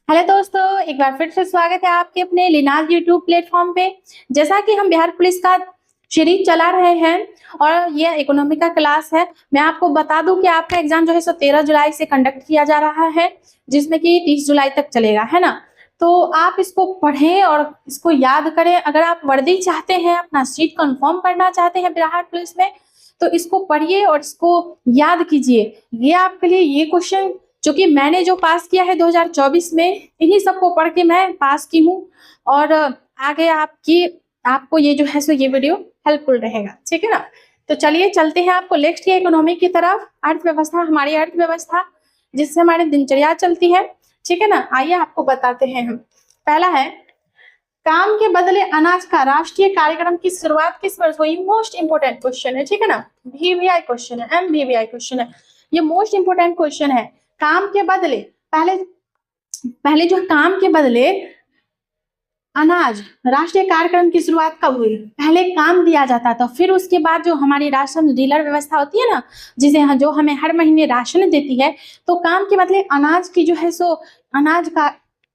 Hello दोस्तों, एक बार फिर से स्वागत है आपके अपने लिनाज यूट्यूब प्लेटफॉर्म पे। जैसा कि हम बिहार पुलिस का सीरीज चला रहे हैं और ये इकोनॉमी का क्लास है। मैं आपको बता दूं कि आपका एग्जाम जो है सो 13 जुलाई से कंडक्ट किया जा रहा है, जिसमें कि 30 जुलाई तक चलेगा, है ना। तो आप इसको पढ़ें और इसको याद करें। अगर आप वर्दी चाहते हैं, अपना सीट कंफर्म करना चाहते हैं बिहार पुलिस में, तो इसको पढ़िए और इसको याद कीजिए। ये आपके लिए ये क्वेश्चन जो कि मैंने जो पास किया है 2024 में, इन्हीं सबको पढ़ के मैं पास की हूँ। और आगे आपको ये जो है सो ये वीडियो हेल्पफुल रहेगा, ठीक है ना। तो चलिए चलते हैं आपको नेक्स्ट के इकोनॉमी की तरफ। अर्थव्यवस्था, हमारी अर्थव्यवस्था जिससे हमारी दिनचर्या चलती है, ठीक है ना। आइए आपको बताते हैं हम। पहला है, काम के बदले अनाज का राष्ट्रीय कार्यक्रम की शुरुआत किस वर्ष हुई? मोस्ट इंपोर्टेंट क्वेश्चन है, ठीक है ना। VVI क्वेश्चन है, MVVI क्वेश्चन है, ये मोस्ट इंपोर्टेंट क्वेश्चन है। काम के बदले, पहले पहले जो काम के बदले अनाज राष्ट्रीय कार्यक्रम की शुरुआत कब हुई? पहले काम दिया जाता था, फिर उसके बाद जो हमारी राशन डीलर व्यवस्था होती है ना, जिसे जो हमें हर महीने राशन देती है, तो काम के बदले अनाज की जो है सो अनाज का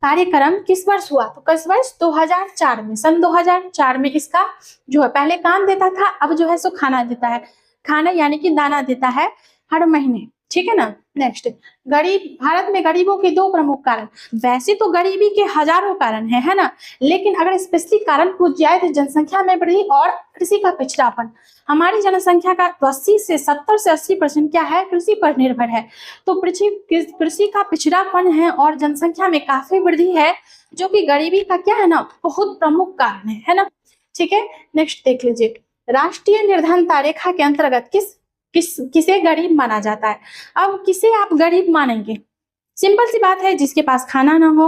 कार्यक्रम किस वर्ष हुआ? तो किस वर्ष? 2004 में, सन 2004 में इसका जो है, पहले काम देता था, अब जो है सो खाना देता है। खाना यानी कि दाना देता है हर महीने, ठीक है ना। नेक्स्ट, भारत में गरीबों के दो प्रमुख कारण। वैसे तो गरीबी के हजारों कारण है ना, लेकिन अगर स्पेशली कारण पूछ जाए तो जनसंख्या में वृद्धि और कृषि का पिछड़ापन। हमारी जनसंख्या का 80 से 80% क्या है? कृषि पर निर्भर है। तो कृषि का पिछड़ापन है और जनसंख्या में काफी वृद्धि है, जो कि गरीबी का क्या है ना, बहुत प्रमुख कारण है ना। ठीक है, नेक्स्ट देख लीजिए। राष्ट्रीय निर्धनता रेखा के अंतर्गत किसे गरीब माना जाता है? अब किसे आप गरीब मानेंगे? सिंपल सी बात है, जिसके पास खाना ना हो,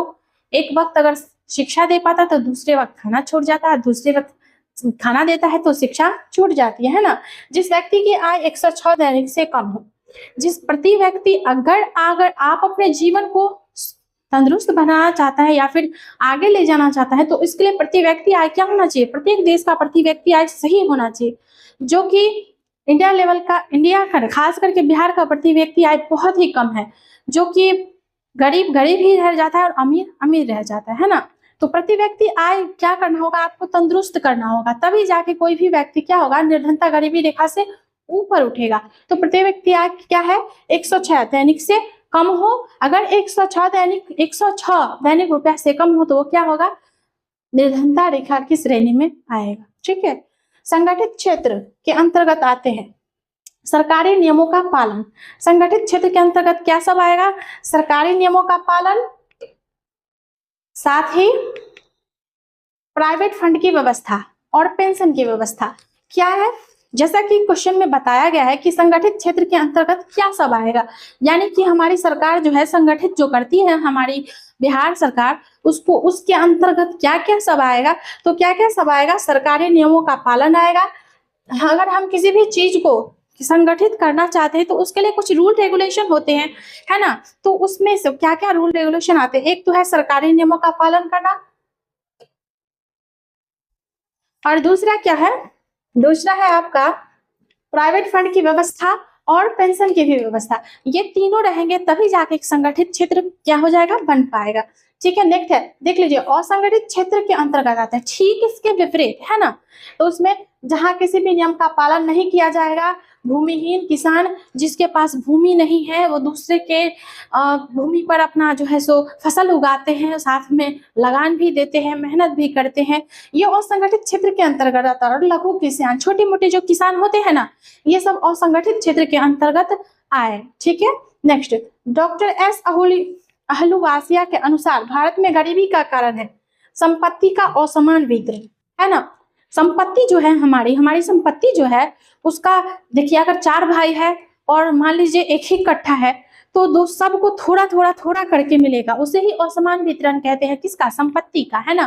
एक वक्त अगर शिक्षा दे पाता तो दूसरे वक्त खाना छूट जाता है, दूसरे वक्त खाना देता है तो शिक्षा छूट जाती है ना। जिस व्यक्ति की आय 106 दैनिक से कम हो, जिस प्रति व्यक्ति अगर आप अपने जीवन को तंदुरुस्त बनाना चाहता है या फिर आगे ले जाना चाहता है, तो इसके लिए प्रति व्यक्ति आय क्या होना चाहिए? प्रत्येक देश का प्रति व्यक्ति आय सही होना चाहिए, जो कि इंडिया का खास करके बिहार का प्रति व्यक्ति आय बहुत ही कम है, जो कि गरीब गरीब ही रह जाता है और अमीर अमीर रह जाता है ना। तो प्रति व्यक्ति आय क्या करना होगा? आपको तंदुरुस्त करना होगा, तभी जाके कोई भी व्यक्ति क्या होगा? निर्धनता गरीबी रेखा से ऊपर उठेगा। तो प्रति व्यक्ति आय क्या है? 106 दैनिक से कम हो। अगर 106 दैनिक रुपया से कम हो तो वो क्या होगा? निर्धनता रेखा की श्रेणी में आएगा, ठीक है। संगठित क्षेत्र के अंतर्गत आते हैं सरकारी नियमों का पालन। संगठित क्षेत्र के अंतर्गत क्या सब आएगा? सरकारी नियमों का पालन, साथ ही प्राइवेट फंड की व्यवस्था और पेंशन की व्यवस्था। क्या है? जैसा कि क्वेश्चन में बताया गया है कि संगठित क्षेत्र के अंतर्गत क्या सब आएगा, यानी कि हमारी सरकार जो है संगठित जो करती है, हमारी बिहार सरकार, उसको उसके अंतर्गत क्या क्या सब आएगा? तो क्या क्या सब आएगा? सरकारी नियमों का पालन आएगा। अगर हम किसी भी चीज को संगठित करना चाहते हैं तो उसके लिए कुछ रूल रेगुलेशन होते हैं, है ना। तो उसमें से क्या क्या रूल रेगुलेशन आते हैं? एक तो है सरकारी नियमों का पालन करना, और दूसरा क्या है? दूसरा है आपका प्राइवेट फंड की व्यवस्था और पेंशन की भी व्यवस्था। ये तीनों रहेंगे तभी जाके एक संगठित क्षेत्र क्या हो जाएगा? बन पाएगा, ठीक है। नेक्स्ट है, देख लीजिए, असंगठित क्षेत्र के अंतर्गत आता है ठीक इसके विपरीत, है ना। तो उसमें जहां किसी भी नियम का पालन नहीं किया जाएगा, भूमिहीन किसान, जिसके पास भूमि नहीं है, वो दूसरे के भूमि पर अपना जो है सो फसल उगाते हैं, साथ में लगान भी देते हैं, मेहनत भी करते हैं, ये असंगठित क्षेत्र के अंतर्गत आता है। और लघु किसान, छोटे मोटे जो किसान होते हैं ना, ये सब असंगठित क्षेत्र के अंतर्गत आए, ठीक है। नेक्स्ट, डॉक्टर एस अहलुवालिया के अनुसार भारत में गरीबी का कारण है संपत्ति का असमान वितरण, है ना। संपत्ति जो है हमारी संपत्ति जो है उसका, देखिए, अगर 4 भाई है और मान लीजिए एक ही कट्ठा है, तो दो सबको थोड़ा थोड़ा थोड़ा करके मिलेगा, उसे ही असमान वितरण कहते हैं। किसका? संपत्ति का, है ना।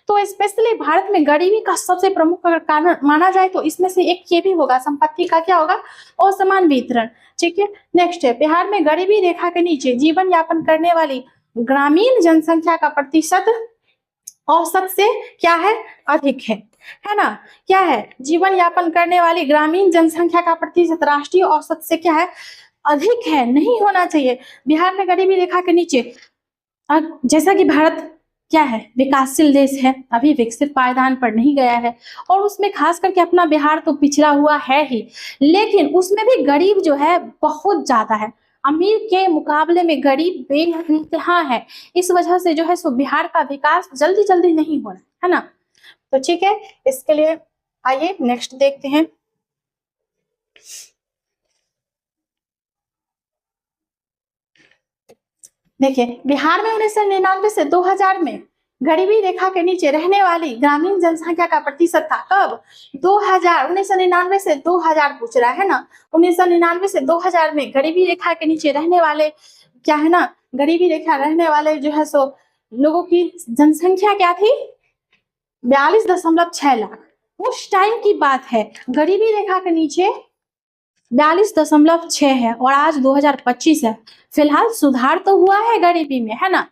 तो स्पेशली भारत में गरीबी का सबसे प्रमुख अगर कारण माना जाए तो इसमें से एक ये भी होगा, संपत्ति का क्या होगा? असमान वितरण, ठीक है। नेक्स्ट है, बिहार में गरीबी रेखा के नीचे जीवन यापन करने वाली ग्रामीण जनसंख्या का प्रतिशत औसत से क्या है? अधिक है ना। क्या है? जीवन यापन करने वाली ग्रामीण जनसंख्या का प्रतिशत राष्ट्रीय औसत से क्या है? अधिक है, नहीं होना चाहिए। बिहार में गरीबी रेखा के नीचे जैसा कि भारत क्या है, विकासशील देश है, अभी विकसित पायदान पर नहीं गया है, और उसमें खास करके अपना बिहार तो पिछड़ा हुआ है ही, लेकिन उसमें भी गरीब जो है बहुत ज्यादा है। अमीर के मुकाबले में गरीब बेइंतहा है। इस वजह से जो है सो बिहार का विकास जल्दी जल्दी नहीं हो रहा है ना। तो ठीक है, इसके लिए आइए नेक्स्ट देखते हैं। देखिए, बिहार में 1999 से 2000 में गरीबी रेखा के नीचे रहने वाली ग्रामीण जनसंख्या का प्रतिशत था। कब? 2000, 1999 से 2000 पूछ रहा है ना। 1999 से 2000 में गरीबी रेखा के नीचे रहने वाले क्या है ना, गरीबी रेखा रहने वाले जो है सो लोगों की जनसंख्या क्या थी? 42.6 लाख। उस टाइम की बात है, गरीबी रेखा के नीचे 42.6 है, और आज 2025 है। फिलहाल सुधार तो हुआ है गरीबी में, है ना।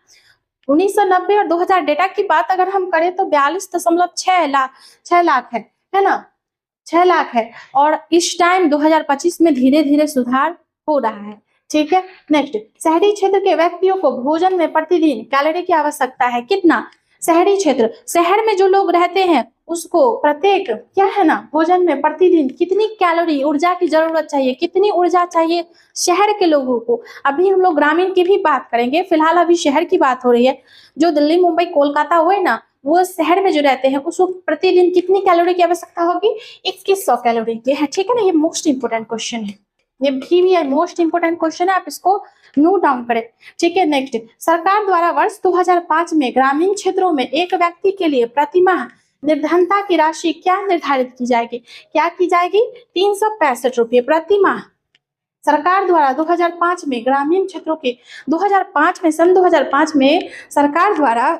1990 और 2000 डेटा की बात अगर हम करें तो 42.6 लाख है ना, 6 लाख है। और इस टाइम 2025 में धीरे धीरे सुधार हो रहा है। ठीक है, नेक्स्ट, शहरी क्षेत्र के व्यक्तियों को भोजन में प्रतिदिन कैलोरी की आवश्यकता है। कितना? शहरी क्षेत्र, शहर में जो लोग रहते हैं उसको प्रत्येक क्या है ना, भोजन में प्रतिदिन कितनी कैलोरी, ऊर्जा की जरूरत चाहिए, कितनी ऊर्जा चाहिए शहर के लोगों को। अभी हम लोग ग्रामीण की भी बात करेंगे, फिलहाल अभी शहर की बात हो रही है। जो दिल्ली, मुंबई, कोलकाता हुए ना, वो शहर में जो रहते हैं उसको प्रतिदिन कितनी कैलोरी की आवश्यकता होगी? 2100 कैलोरी की है। ठीक है ना, ये मोस्ट इंपोर्टेंट क्वेश्चन है, ये भी मोस्ट इंपोर्टेंट क्वेश्चन है, आप इसको नोट डाउन करें। ठीक है, नेक्स्ट, सरकार द्वारा वर्ष 2005 में ग्रामीण क्षेत्रों में एक व्यक्ति के लिए प्रतिमाह निर्धनता की राशि क्या निर्धारित की जाएगी? क्या की जाएगी? 365 रुपये प्रति माह। सरकार द्वारा 2005 में ग्रामीण क्षेत्रों के 2005 में सन 2005 में सरकार द्वारा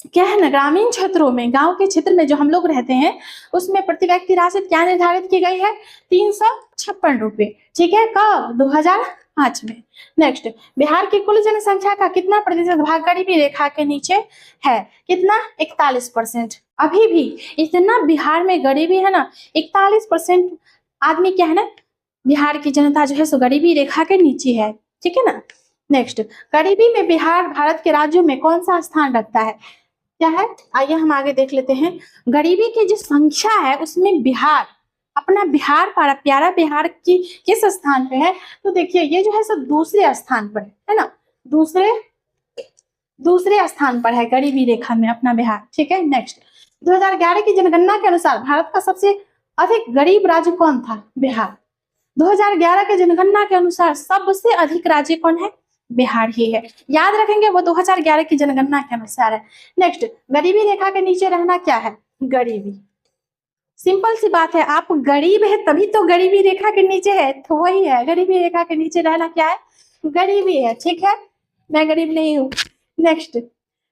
क्या है ना, ग्रामीण क्षेत्रों में, गांव के क्षेत्र में जो हम लोग रहते हैं उसमें प्रति व्यक्ति राशि क्या निर्धारित की गई है? 356 रुपये। ठीक है, कब? 2005 में। नेक्स्ट, बिहार की कुल जनसंख्या का कितना प्रतिशत भाग गरीबी रेखा के नीचे है? कितना? 41%। अभी भी इतना बिहार में गरीबी है ना, 41% आदमी क्या है ना, बिहार की जनता जो है सो गरीबी रेखा के नीचे है। ठीक है ना। नेक्स्ट, गरीबी में बिहार भारत के राज्यों में कौन सा स्थान रखता है? क्या है, आइए हम आगे देख लेते हैं। गरीबी की जो संख्या है उसमें बिहार, अपना बिहार प्यारा बिहार की किस स्थान पे है? तो देखिए, ये जो है सब दूसरे स्थान पर है ना, दूसरे स्थान पर है गरीबी रेखा में अपना बिहार। ठीक है, नेक्स्ट, 2011 की जनगणना के अनुसार भारत का सबसे अधिक गरीब राज्य कौन था? बिहार। 2011 के जनगणना के अनुसार सबसे अधिक राज्य कौन है? बिहार ही है। याद रखेंगे, वो 2011 की जनगणना के अनुसार है। नेक्स्ट, गरीबी रेखा के नीचे रहना क्या है? गरीबी। सिंपल सी बात है, आप गरीब है तभी तो गरीबी रेखा के नीचे है, तो वही है, गरीबी रेखा के नीचे रहना क्या है? गरीबी है। ठीक है, मैं गरीब नहीं हूँ। नेक्स्ट,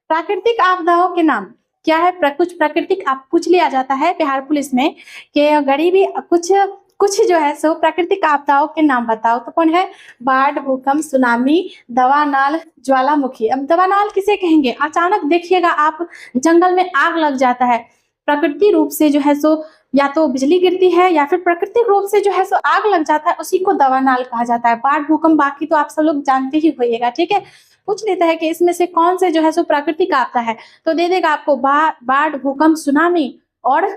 प्राकृतिक आपदाओं के नाम क्या है? कुछ प्राकृतिक आप पूछ लिया जाता है बिहार पुलिस में कि गरीबी कुछ जो है सो प्राकृतिक आपदाओं के नाम बताओ, तो कौन है? बाढ़, भूकंप, सुनामी, दवानाल, ज्वालामुखी। अब दवानाल किसे कहेंगे? अचानक देखिएगा आप, जंगल में आग लग जाता है, प्रकृति रूप से जो है सो या तो बिजली गिरती है या फिर प्राकृतिक रूप से जो है सो आग लग जाता है, उसी को दवानाल कहा जाता है। बाढ़, भूकंप बाकी तो आप सब लोग जानते ही होइएगा। ठीक है, पूछ लेता है कि इसमें से कौन से जो है सो प्राकृतिक आपदा है, तो दे देगा आपको बाढ़, भूकंप, सुनामी और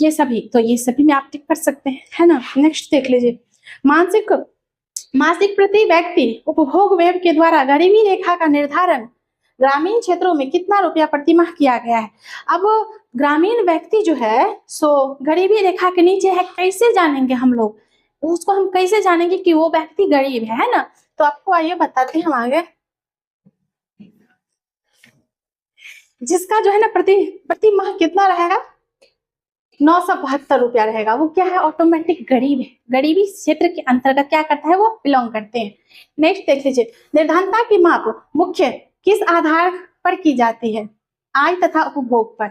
ये सभी। तो ये सभी में आप टिक कर सकते हैं, है ना। नेक्स्ट देख लीजिए, मासिक प्रति व्यक्ति उपभोग व्यय के द्वारा गरीबी रेखा का निर्धारण ग्रामीण क्षेत्रों में कितना रुपया प्रतिमाह किया गया है? अब ग्रामीण व्यक्ति जो है सो गरीबी रेखा के नीचे है, कैसे जानेंगे हम लोग उसको? हम कैसे जानेंगे कि वो व्यक्ति गरीब है ना? तो आपको आइए बताते हैं हम आगे। जिसका जो है ना प्रति माह कितना रहेगा? 972 रुपया रहेगा। वो क्या है? ऑटोमेटिक गरीब है, गरीबी क्षेत्र के अंतर्गत क्या करता है? वो बिलोंग करते हैं। नेक्स्ट देख लीजिए, निर्धनता की माप मुख्य किस आधार पर की जाती है? आय तथा उपभोग पर।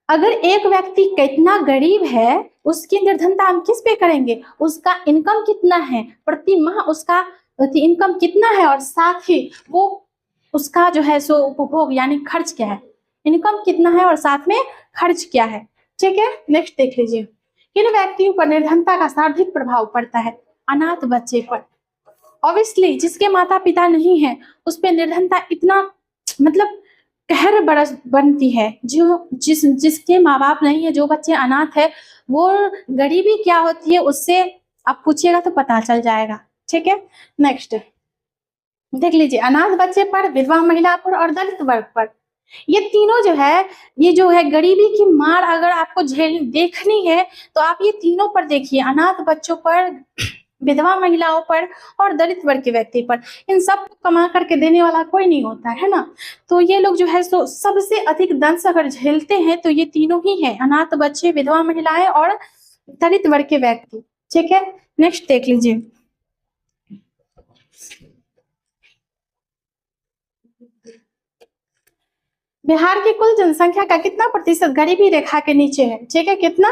अगर एक व्यक्ति कितना गरीब है उसकी निर्धनता हम किस पे करेंगे? उसका इनकम कितना है प्रति माह, उसका इनकम कितना है, और साथ ही वो उसका जो है सो उपभोग यानी खर्च क्या है, इनकम कितना है और साथ में खर्च क्या है। ठीक है, नेक्स्ट देख लीजिए, किन व्यक्तियों पर निर्धनता का सर्वाधिक प्रभाव पड़ता है? अनाथ बच्चे पर। ऑब्वियसली जिसके माता पिता नहीं है उस पे निर्धनता इतना मतलब कहर बरस बनती है। जिसके माँ बाप नहीं है, जो बच्चे अनाथ है, वो गरीबी क्या होती है उससे आप पूछिएगा तो पता चल जाएगा। ठीक है, नेक्स्ट देख लीजिए, अनाथ बच्चे पर, विधवा महिला पर और दलित वर्ग पर, ये तीनों जो है, ये जो है गरीबी की मार अगर आपको झेल देखनी है तो आप ये तीनों पर देखिए, अनाथ बच्चों पर, विधवा महिलाओं पर और दलित वर्ग के व्यक्ति पर। इन सब को कमा करके देने वाला कोई नहीं होता है ना। तो ये लोग जो है सो सबसे अधिक दंश अगर झेलते हैं तो ये तीनों ही हैं, अनाथ बच्चे, विधवा महिलाएं और दलित वर्ग के व्यक्ति। ठीक है, नेक्स्ट देख लीजिए, बिहार की कुल जनसंख्या का कितना प्रतिशत गरीबी रेखा के नीचे है? ठीक है, कितना?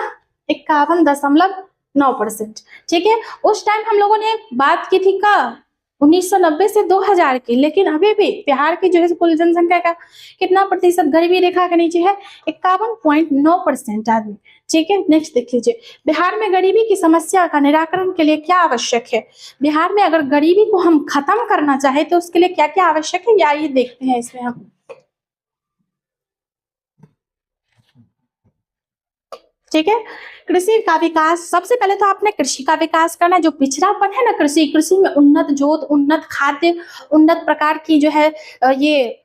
51.9%। ठीक है, उस टाइम हम लोगों ने बात की थी का 1990 से 2000 की, लेकिन अभी भी बिहार की जो है कुल जनसंख्या का कितना प्रतिशत गरीबी रेखा के नीचे है? 51.9% आदमी। ठीक है, नेक्स्ट देख लीजिए, बिहार में गरीबी की समस्या का निराकरण के लिए क्या आवश्यक है? बिहार में अगर गरीबी को हम खत्म करना चाहे तो उसके लिए क्या क्या आवश्यक है, या ये देखते हैं इसमें हम। ठीक है, कृषि का विकास, सबसे पहले तो आपने कृषि का विकास करना, जो पिछड़ापन है ना कृषि में उन्नत जोत, उन्नत खाद्य, उन्नत प्रकार की जो है ये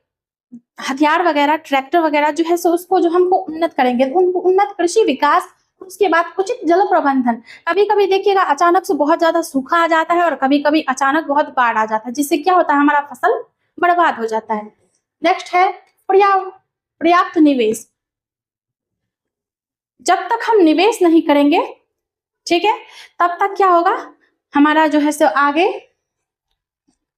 हथियार वगैरह, ट्रैक्टर वगैरह जो है सो उसको जो हमको उन्नत करेंगे, उनको उन्नत कृषि विकास। उसके बाद उचित जल प्रबंधन, कभी कभी देखिएगा अचानक से बहुत ज्यादा सूखा आ जाता है और कभी कभी अचानक बहुत बाढ़ आ जाता है, जिससे क्या होता है, हमारा फसल बर्बाद हो जाता है। नेक्स्ट है पर्याप्त निवेश, जब तक हम निवेश नहीं करेंगे, ठीक है, तब तक क्या होगा, हमारा जो है सो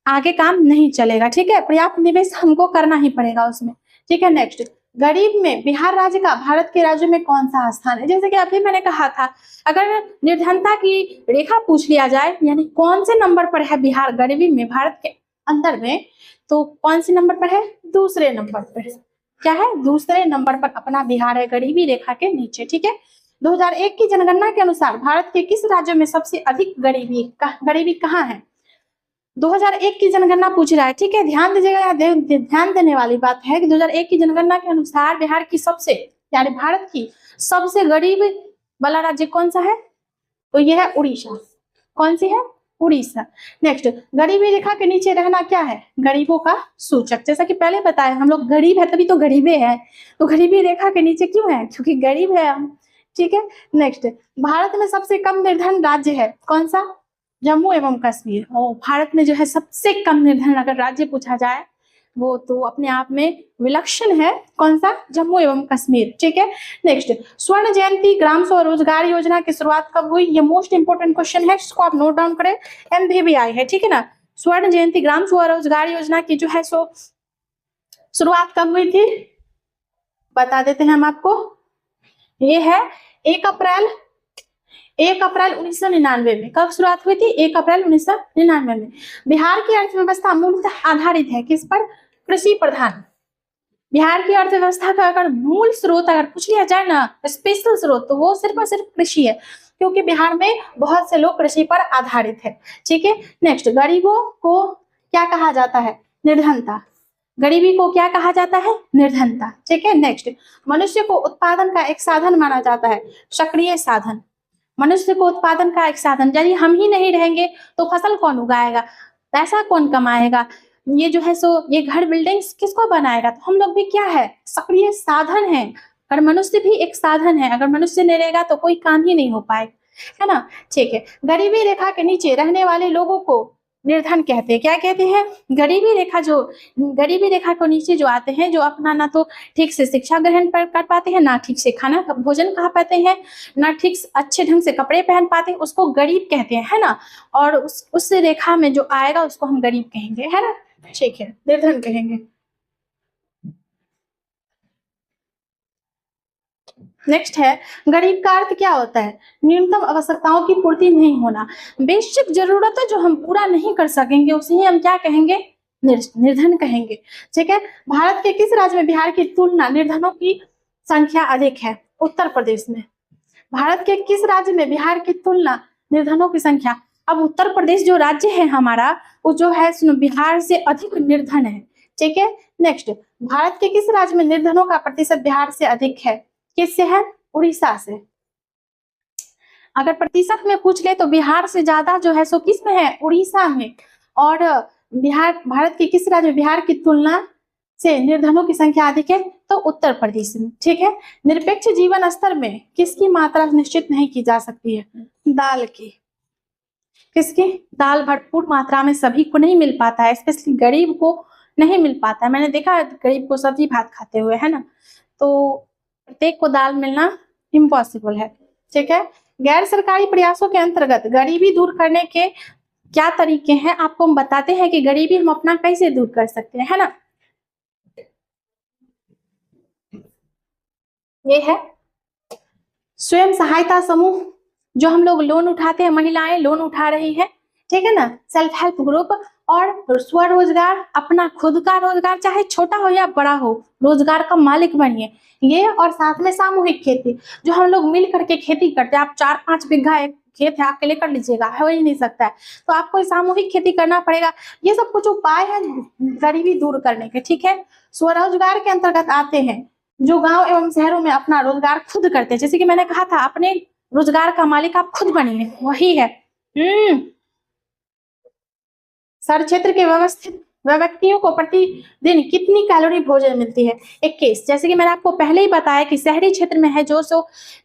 आगे काम नहीं चलेगा। ठीक है, पर्याप्त निवेश हमको करना ही पड़ेगा उसमें। ठीक है, नेक्स्ट, गरीब में बिहार राज्य का भारत के राज्य में कौन सा स्थान है? जैसे कि अभी मैंने कहा था, अगर निर्धनता की रेखा पूछ लिया जाए, यानी कौन से नंबर पर है बिहार गरीबी में भारत के अंदर में, तो कौन से नंबर पर है? दूसरे नंबर पर है। क्या है? दूसरे नंबर पर अपना बिहार है, गरीबी रेखा के नीचे। ठीक है, 2001 की जनगणना के अनुसार भारत के किस राज्य में सबसे अधिक गरीबी कहाँ है? 2001 की जनगणना पूछ रहा है। ठीक है, ध्यान दीजिएगा, ध्यान देने वाली बात है कि 2001 की जनगणना के अनुसार बिहार की सबसे, यानी भारत की सबसे गरीब वाला राज्य कौन सा है? तो यह है उड़ीसा। कौन सी है? उड़ीसा। नेक्स्ट, गरीबी रेखा के नीचे रहना क्या है? गरीबों का सूचक। जैसा कि पहले बताया, हम लोग गरीब है तभी तो गरीबे हैं, तो गरीबी रेखा के नीचे क्यों है? क्योंकि गरीब है हम। ठीक है, नेक्स्ट, भारत में सबसे कम निर्धन राज्य है कौन सा? जम्मू एवं कश्मीर। और भारत में जो है सबसे कम निर्धन अगर राज्य पूछा जाए वो तो अपने आप में विलक्षण है, कौन सा? जम्मू एवं कश्मीर। ठीक है, नेक्स्ट, स्वर्ण जयंती ग्राम स्वरोजगार योजना की शुरुआत कब हुई? ये मोस्ट इंपोर्टेंट क्वेश्चन है, इसको आप नोट डाउन करें, MVBI है। ठीक है ना, स्वर्ण जयंती ग्राम स्वरोजगार योजना की जो है सो शुरुआत कब हुई थी, बता देते हैं हम आपको। ये है 1 अप्रैल 1999 में। कब शुरुआत हुई थी? 1 अप्रैल 1999 में। बिहार की अर्थव्यवस्था मूलतः आधारित है किस पर? कृषि प्रधान। बिहार की अर्थव्यवस्था का अगर मूल स्रोत अगर पूछ लिया जाए ना, स्पेशल स्रोत, तो वो सिर्फ और सिर्फ कृषि है, क्योंकि बिहार में बहुत से लोग कृषि पर आधारित है। ठीक है, नेक्स्ट, गरीबों को क्या कहा जाता है? निर्धनता। गरीबी को क्या कहा जाता है? निर्धनता। ठीक है, नेक्स्ट, मनुष्य को उत्पादन का एक साधन माना जाता है, सक्रिय साधन। मनुष्य को उत्पादन का एक साधन, यदि हम ही नहीं रहेंगे तो फसल कौन उगाएगा, पैसा कौन कमाएगा, ये जो है सो ये घर बिल्डिंग्स किसको बनाएगा? तो हम लोग भी क्या है? सक्रिय साधन है। अगर मनुष्य भी एक साधन है, अगर मनुष्य नहीं रहेगा तो कोई काम ही नहीं हो पाएगा, है ना। ठीक है, गरीबी रेखा के नीचे रहने वाले लोगों को निर्धन कहते हैं। क्या कहते हैं? गरीबी रेखा को नीचे जो आते हैं, जो अपना ना तो ठीक से शिक्षा ग्रहण कर पाते हैं, ना ठीक से खाना भोजन खा पाते हैं, ना ठीक से अच्छे ढंग से कपड़े पहन पाते हैं, उसको गरीब कहते हैं, है ना। और उस रेखा में जो आएगा उसको हम गरीब कहेंगे, है ना। ठीक है, निर्धन कहेंगे। नेक्स्ट है, गरीब का अर्थ क्या होता है? न्यूनतम आवश्यकताओं की पूर्ति नहीं होना। बेसिक जरूरतें जो हम पूरा नहीं कर सकेंगे उसे ही हम क्या कहेंगे? निर्धन कहेंगे। ठीक है, भारत के किस राज्य में बिहार की तुलना निर्धनों की संख्या अधिक है? उत्तर प्रदेश में। भारत के किस राज्य में बिहार की तुलना निर्धनों की संख्या अब उत्तर प्रदेश जो राज्य है हमारा, वो जो है बिहार से अधिक निर्धन है। ठीक है, नेक्स्ट, भारत के किस राज्य में निर्धनों का प्रतिशत बिहार से अधिक है? किससे है? उड़ीसा से। अगर प्रतिशत में पूछ ले तो बिहार से ज्यादा जो है सो किस में है? उड़ीसा में। और बिहार, भारत के किस राज्य में बिहार की तुलना से निर्धनों की संख्या अधिक है? तो उत्तर प्रदेश में। ठीक है, निरपेक्ष जीवन स्तर में किसकी मात्रा निश्चित नहीं की जा सकती है? दाल की। किसकी? दाल भरपूर मात्रा में सभी को नहीं मिल पाता है, स्पेशली गरीब को नहीं मिल पाता है। मैंने देखा है गरीब को सब्जी भात खाते हुए, है ना, तो प्रत्येक को दाल मिलना इम्पॉसिबल है। ठीक है, गैर सरकारी प्रयासों के अंतर्गत गरीबी दूर करने के क्या तरीके हैं, आपको हम बताते हैं कि गरीबी हम अपना कैसे दूर कर सकते हैं, है ना। ये है स्वयं सहायता समूह, जो हम लोग लोन उठाते हैं, महिलाएं लोन उठा रही है, ठीक है ना, सेल्फ हेल्प ग्रुप, और स्वरोजगार, अपना खुद का रोजगार चाहे छोटा हो या बड़ा हो, रोजगार का मालिक बनिए, ये। और साथ में सामूहिक खेती, जो हम लोग मिल करके खेती करते हैं। आप 4-5 बीघा एक खेत है, अकेले कर लीजिएगा, हो ही नहीं सकता है, तो आपको सामूहिक खेती करना पड़ेगा। ये सब कुछ उपाय है गरीबी दूर करने के। ठीक है, स्वरोजगार के अंतर्गत आते हैं जो गांव एवं शहरों में अपना रोजगार खुद करते हैं। जैसे कि मैंने कहा था, अपने रोजगार का मालिक आप खुद बनिए, वही है। शहर क्षेत्र के व्यवस्थित व्यक्तियों को प्रतिदिन कितनी कैलोरी भोजन मिलती है? 21। जैसे कि मैंने आपको पहले ही बताया कि शहरी क्षेत्र में है जो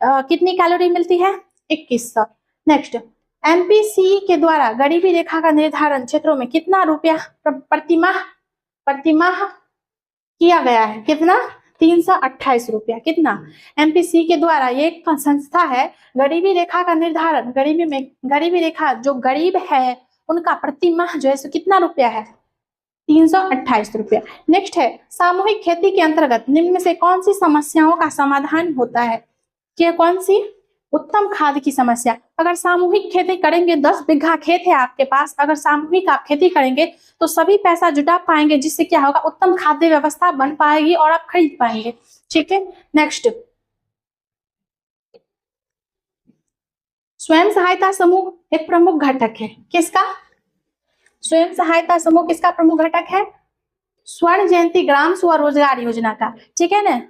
कितनी कैलोरी मिलती है? 2100। नेक्स्ट, एमपीसी के द्वारा गरीबी रेखा का निर्धारण क्षेत्रों में कितना रुपया प्रतिमाह किया गया है? कितना? 328 रुपया। कितना? एमपीसी के द्वारा, ये एक संस्था है, गरीबी रेखा का निर्धारण, गरीबी रेखा जो गरीब है उनका प्रतिमाह जो है सो कितना रुपया है? 328 रुपया। नेक्स्ट है, सामूहिक खेती के अंतर्गत निम्न में से कौन सी समस्याओं का समाधान होता है? क्या? कौन सी? उत्तम खाद की समस्या। अगर सामूहिक खेती करेंगे, 10 बीघा खेत है आपके पास, अगर सामूहिक आप खेती करेंगे तो सभी पैसा जुटा पाएंगे, जिससे क्या होगा? उत्तम खाद्य व्यवस्था बन पाएगी और आप खरीद पाएंगे। ठीक है, नेक्स्ट, स्वयं सहायता समूह एक प्रमुख घटक है। किसका? स्वयं सहायता समूह किसका प्रमुख घटक है? स्वर्ण जयंती ग्राम स्वरोजगार योजना का। ठीक है ना,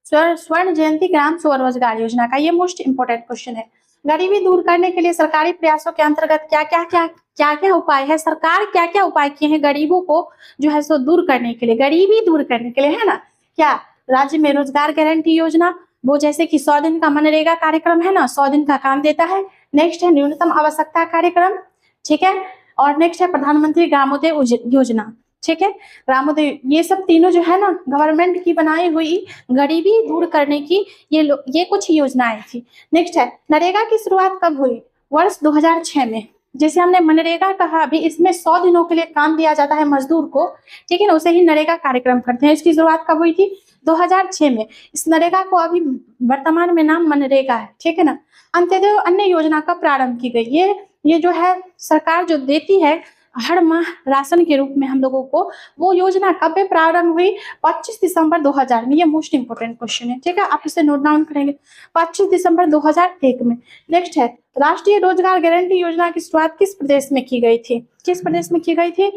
स्वर्ण जयंती ग्राम स्वरोजगार योजना का। ये मोस्ट इंपोर्टेंट क्वेश्चन है। गरीबी दूर करने के लिए सरकारी प्रयासों के अंतर्गत क्या क्या उपाय है? सरकार क्या क्या उपाय किए हैं गरीबों को जो है सो दूर करने के लिए, गरीबी दूर करने के लिए, है ना। क्या? राज्य में रोजगार गारंटी योजना, वो जैसे कि 100 दिन का मनरेगा कार्यक्रम है ना, 100 दिन का काम देता है। नेक्स्ट है न्यूनतम आवश्यकता कार्यक्रम। ठीक है, और नेक्स्ट है प्रधानमंत्री ग्रामोदय योजना। ठीक है, ग्रामोदय, ये सब तीनों जो है ना गवर्नमेंट की बनाई हुई गरीबी दूर करने की ये कुछ योजनाएं थी। नेक्स्ट है, नरेगा की शुरुआत कब हुई? वर्ष 2006 में। जैसे हमने मनरेगा कहा, अभी इसमें 100 दिनों के लिए काम दिया जाता है मजदूर को, ठीक है ना, उसे ही नरेगा कार्यक्रम करते हैं। इसकी शुरुआत कब हुई थी? 2006 में। इस नरेगा को अभी वर्तमान में नाम मनरेगा है। ठीक है ना। अंत्योदय अन्य योजना कब प्रारंभ की गई? ये जो है सरकार जो देती है हर माह राशन के रूप में हम लोगों को, वो योजना कब प्रारंभ हुई? 25 दिसंबर 2000 में। ये मोस्ट इंपोर्टेंट क्वेश्चन है। ठीक है, आप इसे नोट डाउन करेंगे, 25 दिसंबर 2001 में। नेक्स्ट है, राष्ट्रीय रोजगार गारंटी योजना की शुरुआत किस प्रदेश में की गई थी? किस प्रदेश में की गई थी?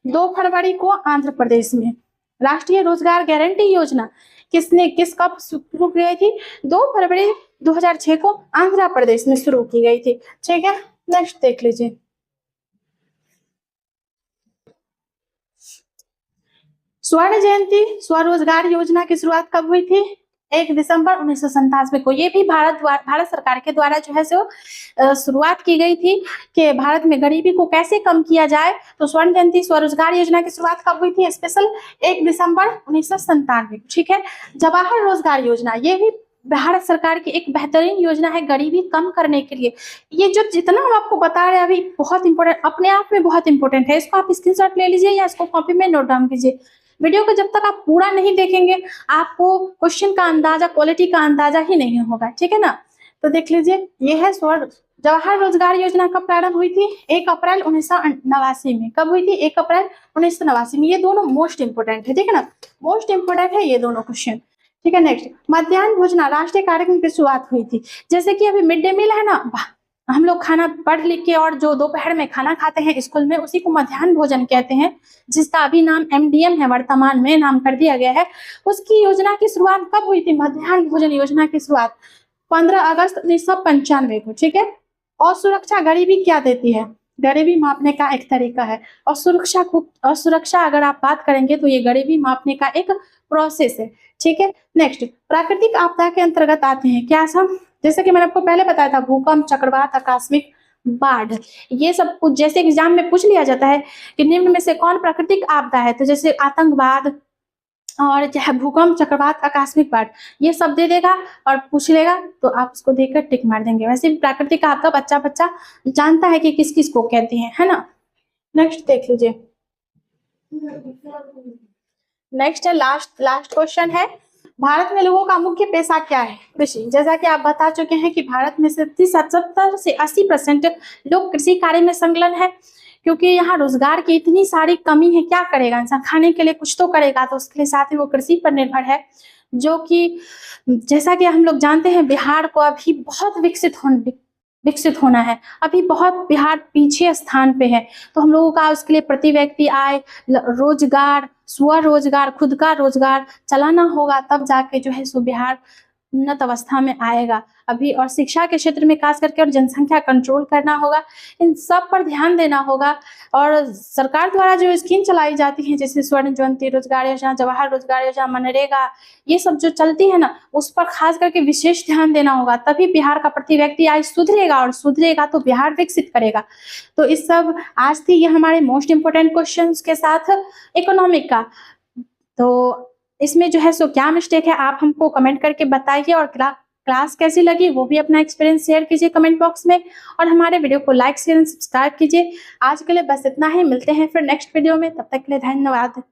2 फरवरी को आंध्र प्रदेश में। राष्ट्रीय रोजगार गारंटी योजना किस कब शुरू की गई थी? 2 फरवरी 2006 को आंध्र प्रदेश में शुरू की गई थी। ठीक है, नेक्स्ट देख लीजिए, स्वर्ण जयंती स्वरोजगार योजना की शुरुआत कब हुई थी? 1 दिसंबर 1997 को। ये भी भारत सरकार के द्वारा जो है सो शुरुआत की गई थी कि भारत में गरीबी को कैसे कम किया जाए। तो स्वर्ण जयंती स्वरोजगार योजना की शुरुआत कब हुई थी? स्पेशल 1 दिसंबर 1997। ठीक है, जवाहर रोजगार योजना, ये भी भारत सरकार की एक बेहतरीन योजना है गरीबी कम करने के लिए। ये जो जितना हम आपको बता रहे हैं अभी, बहुत इंपॉर्टेंट, अपने आप में बहुत इंपॉर्टेंट है। इसको आप स्क्रीनशॉट ले लीजिए या इसको कॉपी में नोट डाउन कीजिए। वीडियो को जब तक आप पूरा नहीं देखेंगे, आपको क्वेश्चन का अंदाजा, क्वालिटी का अंदाजा ही नहीं होगा। ठीक है ना, तो देख लीजिए, ये है जवाहर रोजगार योजना कब प्रारंभ हुई थी? 1 अप्रैल 1989 में। कब हुई थी? 1 अप्रैल 1989 में। ये दोनों मोस्ट इंपोर्टेंट है। ठीक है ना, मोस्ट इंपोर्टेंट है ये दोनों क्वेश्चन। ठीक है, नेक्स्ट, मध्याह्न भोजना राष्ट्रीय कार्यक्रम की शुरुआत हुई थी। जैसे कि अभी मिड डे मील है ना, हम लोग खाना पढ़ लिख के और जो दोपहर में खाना खाते हैं स्कूल में, उसी को मध्याह्न भोजन कहते हैं, जिसका अभी नाम MDM है, वर्तमान में नाम कर दिया गया है। उसकी योजना की शुरुआत कब हुई थी? मध्याह्न भोजन योजना की शुरुआत 15 अगस्त 1995 को, ठीक है। और सुरक्षा गरीबी क्या देती है? गरीबी मापने का एक तरीका है। और सुरक्षा अगर आप बात करेंगे तो ये गरीबी मापने का एक प्रोसेस है, ठीक है। नेक्स्ट, प्राकृतिक आपदा के अंतर्गत आते हैं क्या सब? जैसे कि मैंने आपको पहले बताया था, भूकंप, चक्रवात, आकस्मिक बाढ़, ये सब कुछ जैसे एग्जाम में पूछ लिया जाता है कि निम्न में से कौन प्राकृतिक आपदा है, तो जैसे आतंकवाद और चाहे भूकंप, चक्रवात, आकस्मिक बाढ़, ये सब दे देगा और पूछ लेगा तो आप उसको देकर टिक मार देंगे। वैसे भी प्राकृतिक आपदा बच्चा बच्चा जानता है कि किस किस को कहते हैं, है ना। नेक्स्ट देख लीजिए। नेक्स्ट है लास्ट क्वेश्चन है, भारत में लोगों का मुख्य पेशा क्या है? कृषि। जैसा कि आप बता चुके हैं कि भारत में से 70 से 80% लोग कृषि कार्य में संलग्न है, क्योंकि यहाँ रोजगार की इतनी सारी कमी है। क्या करेगा इंसान? खाने के लिए कुछ तो करेगा, तो उसके लिए साथ ही वो कृषि पर निर्भर है, जो कि जैसा कि हम लोग जानते हैं बिहार को अभी बहुत विकसित होना है। अभी बहुत बिहार पीछे स्थान पे है, तो हम लोगों का उसके लिए प्रति व्यक्ति आय, रोजगार, स्वरोजगार, खुद का रोजगार चलाना होगा, तब जाके जो है सो बिहार उन्नत अवस्था में आएगा अभी। और शिक्षा के क्षेत्र में खास करके और जनसंख्या कंट्रोल करना होगा, इन सब पर ध्यान देना होगा। और सरकार द्वारा जो स्कीम चलाई जाती है, जैसे स्वर्ण जयंती रोजगार योजना, जवाहर रोजगार योजना, मनरेगा, ये सब जो चलती है ना, उस पर खास करके विशेष ध्यान देना होगा, तभी बिहार का प्रति व्यक्ति आय सुधरेगा, और सुधरेगा तो बिहार विकसित करेगा। तो इस सब आज थी ये हमारे मोस्ट इंपोर्टेंट क्वेश्चन के साथ इकोनॉमिक का। तो इसमें जो है सो क्या मिस्टेक है आप हमको कमेंट करके बताइए, और क्लास कैसी लगी वो भी अपना एक्सपीरियंस शेयर कीजिए कमेंट बॉक्स में, और हमारे वीडियो को लाइक शेयर सब्सक्राइब कीजिए। आज के लिए बस इतना ही, मिलते हैं फिर नेक्स्ट वीडियो में, तब तक के लिए धन्यवाद।